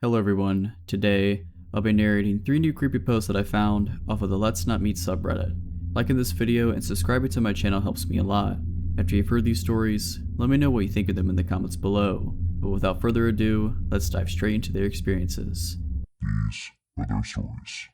Hello everyone, today I'll be narrating 3 new creepyposts that I found off of the Let's Not Meet subreddit. Liking this video and subscribing to my channel helps me a lot. After you've heard these stories, let me know what you think of them in the comments below. But without further ado, let's dive straight into their experiences. These are their stories.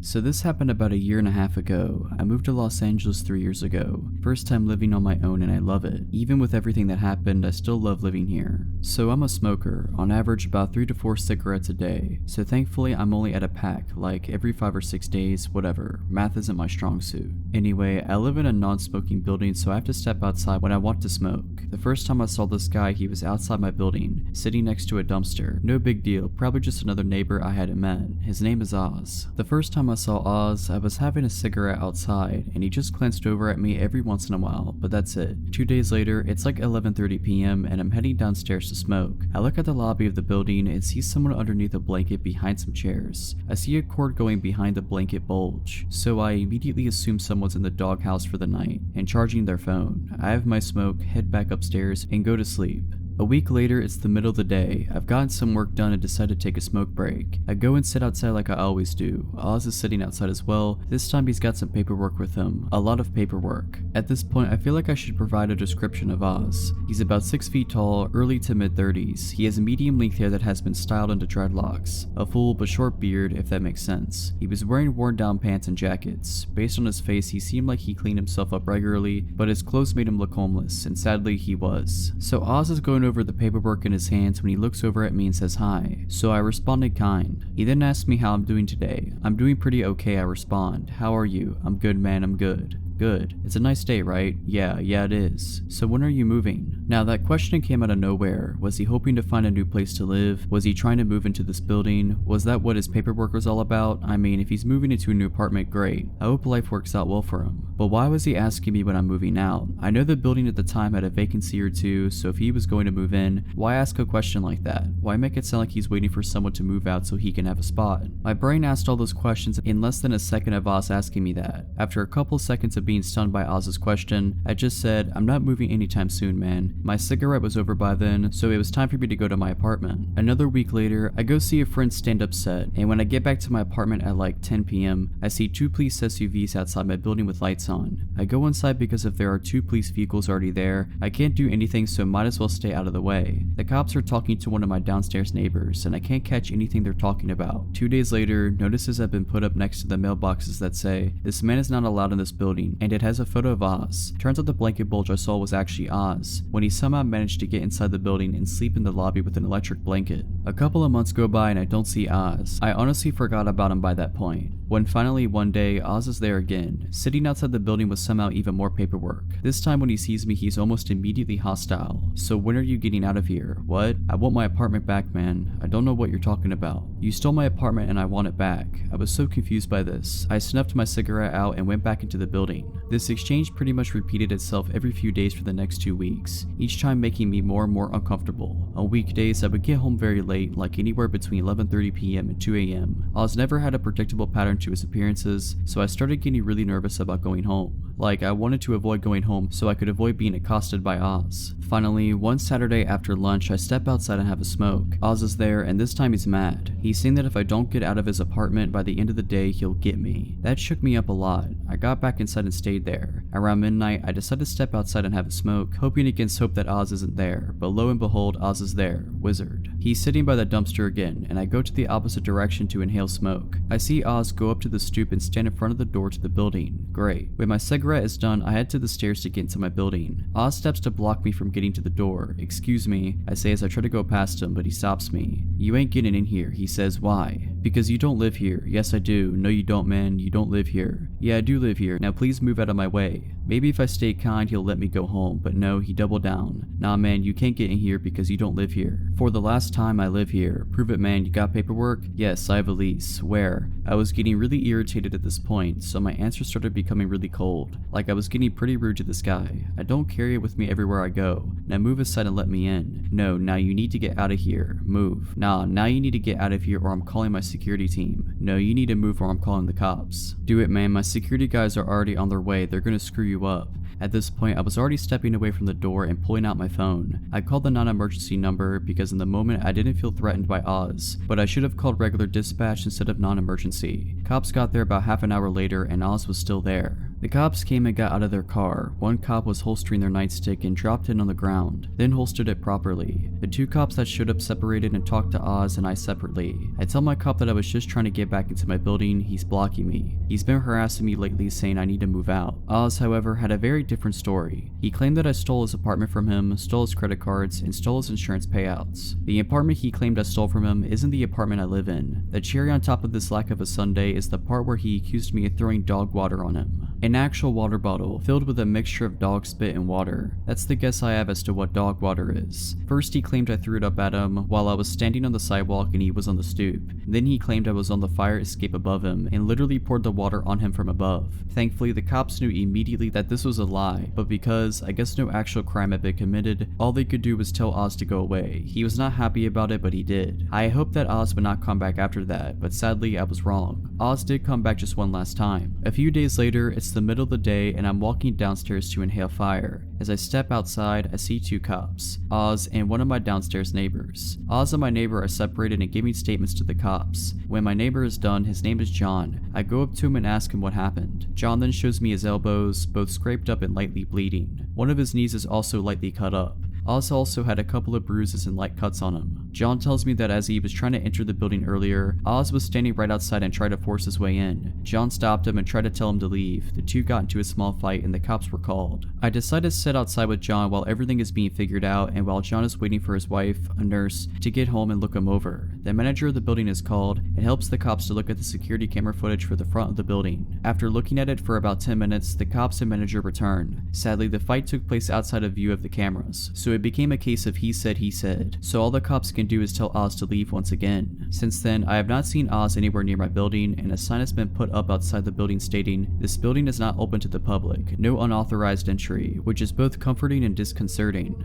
So this happened about a year and a half ago. I moved to Los Angeles 3 years ago. First time living on my own and I love it. Even with everything that happened, I still love living here. So I'm a smoker, on average about 3 to 4 cigarettes a day. So thankfully I'm only at a pack, like every 5 or 6 days, whatever. Math isn't my strong suit. Anyway, I live in a non-smoking building, so I have to step outside when I want to smoke. The first time I saw this guy, he was outside my building, sitting next to a dumpster. No big deal, probably just another neighbor I hadn't met. His name is Oz. The first time I saw Oz, I was having a cigarette outside, and he just glanced over at me every once in a while, but that's it. 2 days later, it's like 11:30 p.m. and I'm heading downstairs to smoke. I look at the lobby of the building and see someone underneath a blanket behind some chairs. I see a cord going behind the blanket bulge, so I immediately assume someone's in the doghouse for the night and charging their phone. I have my smoke, head back upstairs, and go to sleep. A week later, it's the middle of the day. I've gotten some work done and decide to take a smoke break. I go and sit outside like I always do. Oz is sitting outside as well. This time he's got some paperwork with him. A lot of paperwork. At this point, I feel like I should provide a description of Oz. He's about 6 feet tall, early to mid-30s. He has medium length hair that has been styled into dreadlocks. A full but short beard, if that makes sense. He was wearing worn down pants and jackets. Based on his face, he seemed like he cleaned himself up regularly, but his clothes made him look homeless, and sadly he was. So Oz is going over the paperwork in his hands when he looks over at me and says hi, so I responded kind. He then asked me how I'm doing today. I'm doing pretty okay, I respond. How are you? I'm good, man, I'm good. Good. It's a nice day, right? Yeah, it is. So when are you moving? Now that question came out of nowhere. Was he hoping to find a new place to live? Was he trying to move into this building? Was that what his paperwork was all about? I mean, if he's moving into a new apartment, great. I hope life works out well for him. But why was he asking me when I'm moving out? I know the building at the time had a vacancy or two, so if he was going to move in, why ask a question like that? Why make it sound like he's waiting for someone to move out so he can have a spot? My brain asked all those questions in less than a second of Oz asking me that. After a couple seconds of being stunned by Oz's question, I just said, I'm not moving anytime soon, man. My cigarette was over by then, so it was time for me to go to my apartment. Another week later, I go see a friend stand up set, and when I get back to my apartment at like 10 p.m., I see 2 police SUVs outside my building with lights on. I go inside because if there are 2 police vehicles already there, I can't do anything, so might as well stay out of the way. The cops are talking to one of my downstairs neighbors, and I can't catch anything they're talking about. 2 days later, notices have been put up next to the mailboxes that say, this man is not allowed in this building, and it has a photo of Oz. Turns out the blanket bulge I saw was actually Oz, when he somehow managed to get inside the building and sleep in the lobby with an electric blanket. A couple of months go by and I don't see Oz. I honestly forgot about him by that point. When finally one day, Oz is there again, sitting outside the building with somehow even more paperwork. This time when he sees me, he's almost immediately hostile. So when are you getting out of here? What? I want my apartment back, man. I don't know what you're talking about. You stole my apartment and I want it back. I was so confused by this. I snuffed my cigarette out and went back into the building. This exchange pretty much repeated itself every few days for the next 2 weeks, each time making me more and more uncomfortable. On weekdays, I would get home very late, like anywhere between 11:30 p.m. and 2 a.m. Oz never had a predictable pattern to his appearances, so I started getting really nervous about going home. Like, I wanted to avoid going home so I could avoid being accosted by Oz. Finally, one Saturday after lunch, I step outside and have a smoke. Oz is there, and this time he's mad. He's saying that if I don't get out of his apartment by the end of the day, he'll get me. That shook me up a lot. I got back inside and stayed there. Around midnight, I decided to step outside and have a smoke, hoping against hope that Oz isn't there, but lo and behold, Oz is there. Wizard. He's sitting by the dumpster again, and I go to the opposite direction to inhale smoke. I see Oz go up to the stoop and stand in front of the door to the building. Great. When my cigarette is done, I head to the stairs to get into my building. Oz steps to block me from getting to the door. Excuse me, I say as I try to go past him, but he stops me. You ain't getting in here, he says. Why? Because you don't live here. Yes, I do. No, you don't, man. You don't live here. Yeah, I do live here. Now please move out of my way. Maybe if I stay kind, he'll let me go home, but no, he doubled down. Nah, man, you can't get in here because you don't live here. For the last time, I live here. Prove it, man. You got paperwork? Yes, I have a lease. Where? I was getting really irritated at this point, so my answer started becoming really cold. Like I was getting pretty rude to this guy. I don't carry it with me everywhere I go. Now move aside and let me in. No, now you need to get out of here. Move. Nah, now you need to get out of here or I'm calling my security team. No, you need to move or I'm calling the cops. Do it, man. My security guys are already on their way. They're gonna screw you up. At this point, I was already stepping away from the door and pulling out my phone. I called the non-emergency number because in the moment I didn't feel threatened by Oz, but I should have called regular dispatch instead of non-emergency. Cops got there about half an hour later and Oz was still there. The cops came and got out of their car. One cop was holstering their nightstick and dropped it on the ground, then holstered it properly. The two cops that showed up separated and talked to Oz and I separately. I tell my cop that I was just trying to get back into my building. He's blocking me. He's been harassing me lately saying I need to move out. Oz, however, had a very different story. He claimed that I stole his apartment from him, stole his credit cards, and stole his insurance payouts. The apartment he claimed I stole from him isn't the apartment I live in. The cherry on top of this lack of a sundae is the part where he accused me of throwing dog water on him. An actual water bottle filled with a mixture of dog spit and water. That's the guess I have as to what dog water is. First he claimed I threw it up at him while I was standing on the sidewalk and he was on the stoop. Then he claimed I was on the fire escape above him and literally poured the water on him from above. Thankfully the cops knew immediately that this was a lie, but because I guess no actual crime had been committed, all they could do was tell Oz to go away. He was not happy about it, but he did. I hoped that Oz would not come back after that, but sadly I was wrong. Oz did come back just one last time. A few days later, it's the middle of the day and I'm walking downstairs to inhale fire. As I step outside, I see two cops, Oz and one of my downstairs neighbors. Oz and my neighbor are separated and giving statements to the cops. When my neighbor is done, his name is John. I go up to him and ask him what happened. John then shows me his elbows, both scraped up and lightly bleeding. One of his knees is also lightly cut up. Oz also had a couple of bruises and light cuts on him. John tells me that as he was trying to enter the building earlier, Oz was standing right outside and tried to force his way in. John stopped him and tried to tell him to leave. The two got into a small fight and the cops were called. I decide to sit outside with John while everything is being figured out and while John is waiting for his wife, a nurse, to get home and look him over. The manager of the building is called and helps the cops to look at the security camera footage for the front of the building. After looking at it for about 10 minutes, the cops and manager return. Sadly, the fight took place outside of view of the cameras, so it became a case of he said, so all the cops can do is tell Oz to leave once again. Since then, I have not seen Oz anywhere near my building, and a sign has been put up outside the building stating, "This building is not open to the public, no unauthorized entry," which is both comforting and disconcerting.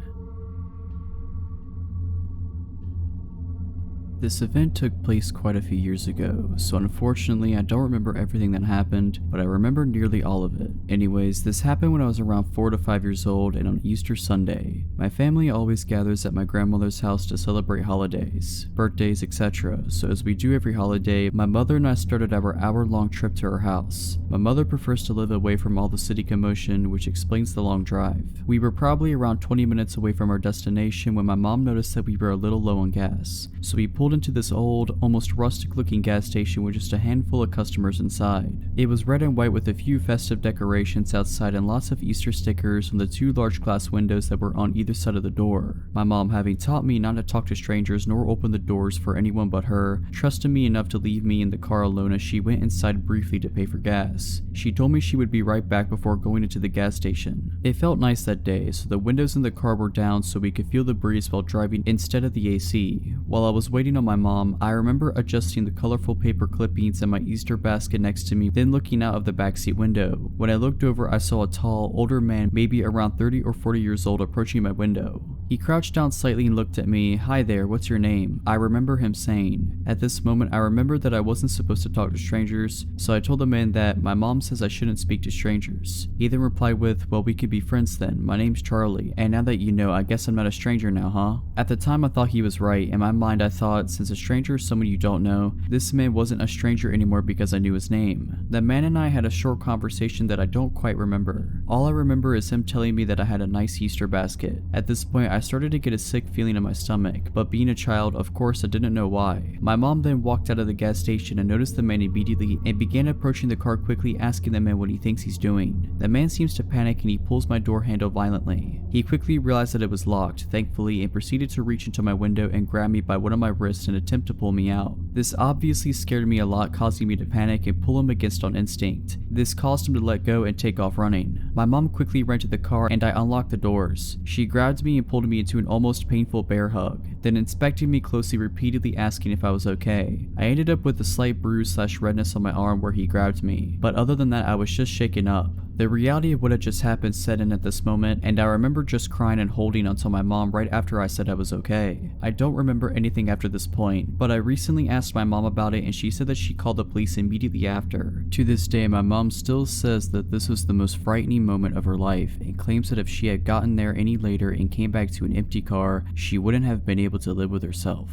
This event took place quite a few years ago, so unfortunately I don't remember everything that happened, but I remember nearly all of it. Anyways, this happened when I was around 4 to 5 years old and on Easter Sunday. My family always gathers at my grandmother's house to celebrate holidays, birthdays, etc. So as we do every holiday, my mother and I started our hour-long trip to her house. My mother prefers to live away from all the city commotion, which explains the long drive. We were probably around 20 minutes away from our destination when my mom noticed that we were a little low on gas, so we pulled into this old, almost rustic looking gas station with just a handful of customers inside. It was red and white with a few festive decorations outside and lots of Easter stickers on the two large glass windows that were on either side of the door. My mom, having taught me not to talk to strangers nor open the doors for anyone but her, trusted me enough to leave me in the car alone as she went inside briefly to pay for gas. She told me she would be right back before going into the gas station. It felt nice that day, so the windows in the car were down so we could feel the breeze while driving instead of the AC. While I was waiting on my mom, I remember adjusting the colorful paper clippings in my Easter basket next to me, then looking out of the backseat window. When I looked over, I saw a tall, older man, maybe around 30 or 40 years old, approaching my window. He crouched down slightly and looked at me. "Hi there, what's your name?" I remember him saying. At this moment, I remembered that I wasn't supposed to talk to strangers, so I told the man that my mom says I shouldn't speak to strangers. He then replied with, "Well, we could be friends then. My name's Charlie, and now that you know, I guess I'm not a stranger now, huh?" At the time, I thought he was right. In my mind, I thought, since a stranger is someone you don't know, this man wasn't a stranger anymore because I knew his name. The man and I had a short conversation that I don't quite remember. All I remember is him telling me that I had a nice Easter basket. At this point, I started to get a sick feeling in my stomach, but being a child, of course, I didn't know why. My mom then walked out of the gas station and noticed the man immediately and began approaching the car quickly, asking the man what he thinks he's doing. The man seems to panic and he pulls my door handle violently. He quickly realized that it was locked, thankfully, and proceeded to reach into my window and grab me by one of my wrists and attempt to pull me out. This obviously scared me a lot, causing me to panic and pull him against on instinct. This caused him to let go and take off running. My mom quickly ran to the car and I unlocked the doors. She grabbed me and pulled me into an almost painful bear hug. then inspecting me closely, repeatedly asking if I was okay. I ended up with a slight bruise / redness on my arm where he grabbed me, but other than that I was just shaken up. The reality of what had just happened set in at this moment, and I remember just crying and holding onto my mom right after I said I was okay. I don't remember anything after this point, but I recently asked my mom about it and she said that she called the police immediately after. To this day, my mom still says that this was the most frightening moment of her life and claims that if she had gotten there any later and came back to an empty car, she wouldn't have been able to live with herself.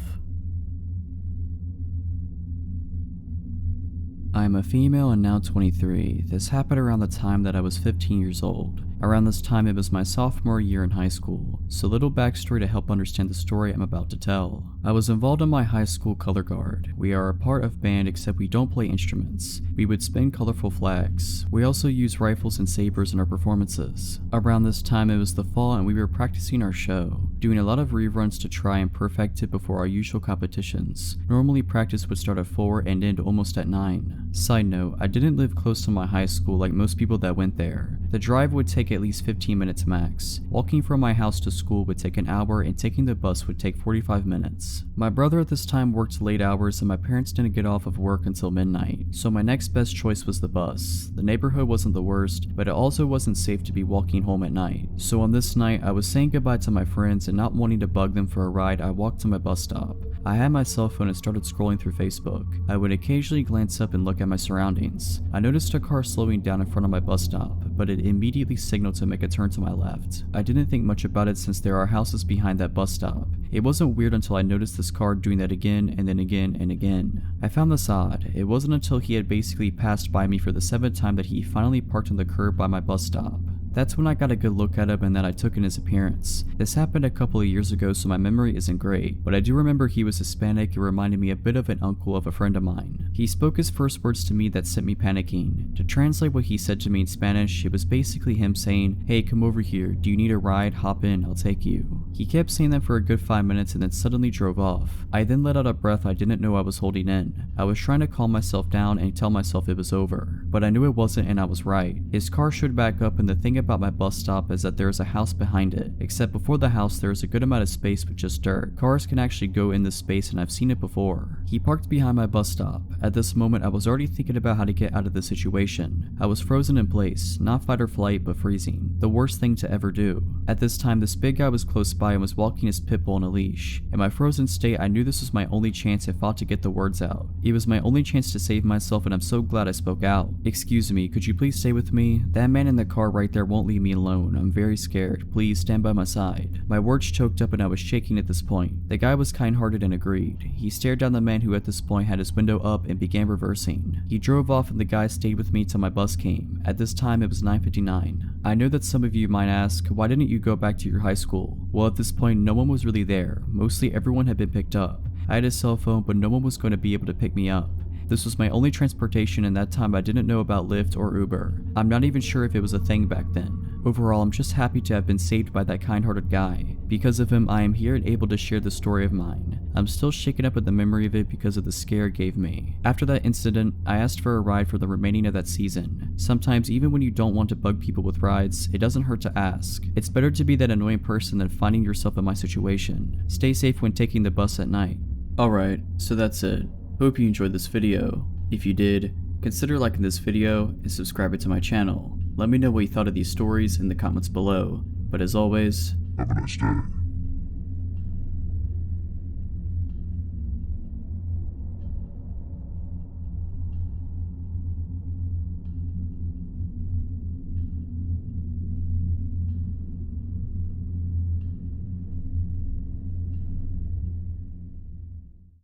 I am a female and now 23. This happened around the time that I was 15 years old. Around this time it was my sophomore year in high school, so little backstory to help understand the story I'm about to tell. I was involved in my high school color guard. We are a part of band except we don't play instruments. We would spin colorful flags. We also use rifles and sabers in our performances. Around this time it was the fall and we were practicing our show, doing a lot of reruns to try and perfect it before our usual competitions. Normally practice would start at 4 and end almost at 9. Side note, I didn't live close to my high school like most people that went there. The drive would take at least 15 minutes max. Walking from my house to school would take an hour and taking the bus would take 45 minutes. My brother at this time worked late hours and my parents didn't get off of work until midnight, so my next best choice was the bus. The neighborhood wasn't the worst, but it also wasn't safe to be walking home at night. So on this night, I was saying goodbye to my friends and not wanting to bug them for a ride, I walked to my bus stop. I had my cell phone and started scrolling through Facebook. I would occasionally glance up and look at my surroundings. I noticed a car slowing down in front of my bus stop, but it immediately signaled to make a turn to my left. I didn't think much about it since there are houses behind that bus stop. It wasn't weird until I noticed this car doing that again and then again and again. I found this odd. It wasn't until he had basically passed by me for the 7th time that he finally parked on the curb by my bus stop. That's when I got a good look at him and that I took in his appearance. This happened a couple of years ago, so my memory isn't great, but I do remember he was Hispanic and reminded me a bit of an uncle of a friend of mine. He spoke his first words to me that sent me panicking. To translate what he said to me in Spanish, it was basically him saying, "Hey, come over here, do you need a ride? Hop in, I'll take you." He kept saying that for a good 5 minutes and then suddenly drove off. I then let out a breath I didn't know I was holding in. I was trying to calm myself down and tell myself it was over, but I knew it wasn't and I was right. His car showed back up and the thing about my bus stop is that there is a house behind it, except before the house there is a good amount of space with just dirt. Cars can actually go in this space and I've seen it before. He parked behind my bus stop. At this moment I was already thinking about how to get out of the situation. I was frozen in place, not fight or flight but freezing. The worst thing to ever do. At this time this big guy was close by and was walking his pit bull on a leash. In my frozen state I knew this was my only chance and fought to get the words out. It was my only chance to save myself and I'm so glad I spoke out. "Excuse me, could you please stay with me? That man in the car right there won't leave me alone. I'm very scared. Please stand by my side." My words choked up and I was shaking at this point. The guy was kind-hearted and agreed. He stared down the man who at this point had his window up and began reversing. He drove off and the guy stayed with me till my bus came. At this time it was 9:59. I know that some of you might ask, why didn't you go back to your high school? Well, at this point no one was really there. Mostly everyone had been picked up. I had a cell phone but no one was going to be able to pick me up. This was my only transportation and that time I didn't know about Lyft or Uber. I'm not even sure if it was a thing back then. Overall, I'm just happy to have been saved by that kind-hearted guy. Because of him, I am here and able to share this story of mine. I'm still shaken up at the memory of it because of the scare it gave me. After that incident, I asked for a ride for the remaining of that season. Sometimes, even when you don't want to bug people with rides, it doesn't hurt to ask. It's better to be that annoying person than finding yourself in my situation. Stay safe when taking the bus at night. Alright, so that's it. Hope you enjoyed this video. If you did, consider liking this video and subscribing to my channel. Let me know what you thought of these stories in the comments below. But as always, Have a nice day.